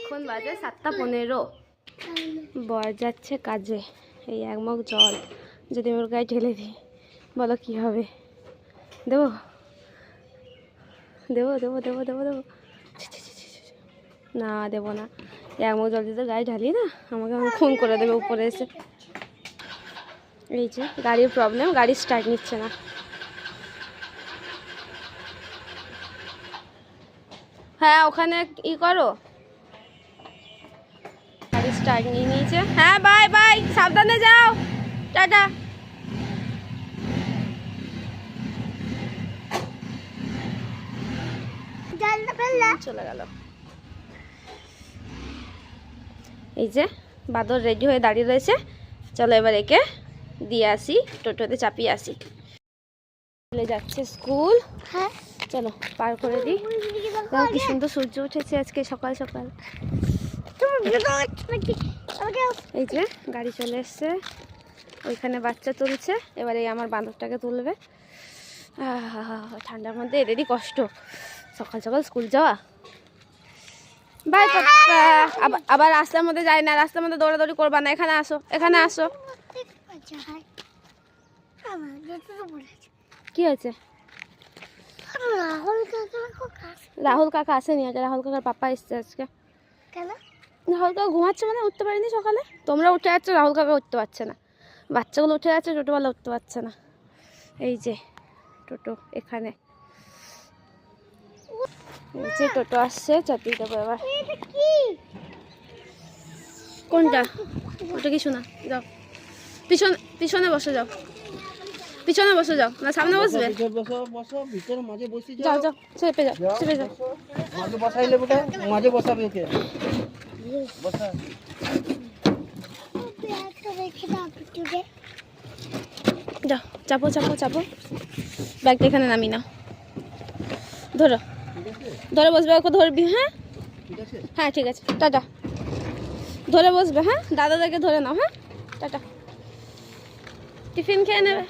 এখন বাজে 7:15। বর যাচ্ছে কাজে। এই এক মগ জল যদি ওর গায়ে ঢেলে দিই বলো কি হবে? দেবো দেবো দেবো দেবো দেবো দেবো না, দেবো না। এক মগ জল যদি গায়ে ঢালি না, আমাকে খুন করে দেবে উপরে এসে। এই যে গাড়ির প্রবলেম, গাড়ি স্টার্ট নিচ্ছে না। হ্যাঁ ওখানে ই করো, গাড়ি স্টার্ট নিয়ে নিয়েছে। হ্যাঁ বাই বাই, সাবধানে যাও, টাটা। চলে গেল। এই যে বাদর রেডি হয়ে দাঁড়িয়ে রয়েছে। চলো এবার একে দিয়ে আসি, টোটোতে চাপিয়ে আসি। চলে যাচ্ছে স্কুল। হ্যাঁ চলো পার করে দিই। কি সুন্দর সূর্য উঠেছে আজকে সকাল সকাল। এই যে গাড়ি চলে এসছে, ওইখানে বাচ্চা তুলছে, এবারে আমার বাঁদরটাকে তুলবে। ঠান্ডার মধ্যে এদেরই কষ্ট, সকাল সকাল স্কুল যাওয়া। বাই পাপ্পা। আবার রাস্তার মধ্যে যাই না, রাস্তার মধ্যে দৌড়াদৌড়ি করবা না, এখানে আসো, এখানে আসো। কি হয়েছে? রাহুল কাকা আসেনি আজকে, রাহুল কাকার পাপা এসছে আজকে। কেন? রাহুল কাকা ঘুমাচ্ছে, মানে উঠতে পারেনি সকালে। তোমরা উঠে যাচ্ছ, রাহুল কাকা উঠতে পারছে না। বাচ্চাগুলো উঠে যাচ্ছে, টোটোওয়ালা উঠতে পারছে না। এই যে টোটো এখানে, এই যে টোটো আসছে, চাপিয়ে দেবো এবার। কোনটা? ওটা কি শোনা? যাও পিছনে, পিছনে বসে যাও, পিছনে বসে যাও না সামনে বসবে? যাও যাও, চেপে যাও, চেপে যাও। মাঝে বসাইলে বেটা, মাঝে বসাবে ওকে। বসা। যাও চাপো চাপো চাপো, ব্যাগটা এখানে নামি নাও। ধরো ধরে বসবে, ওকে ধরবি। হ্যাঁ হ্যাঁ ঠিক আছে, টাটা। ধরে বসবে, হ্যাঁ দাদাদেরকে ধরে নাও। হ্যাঁ টাটা। টিফিন খেয়ে নেবে।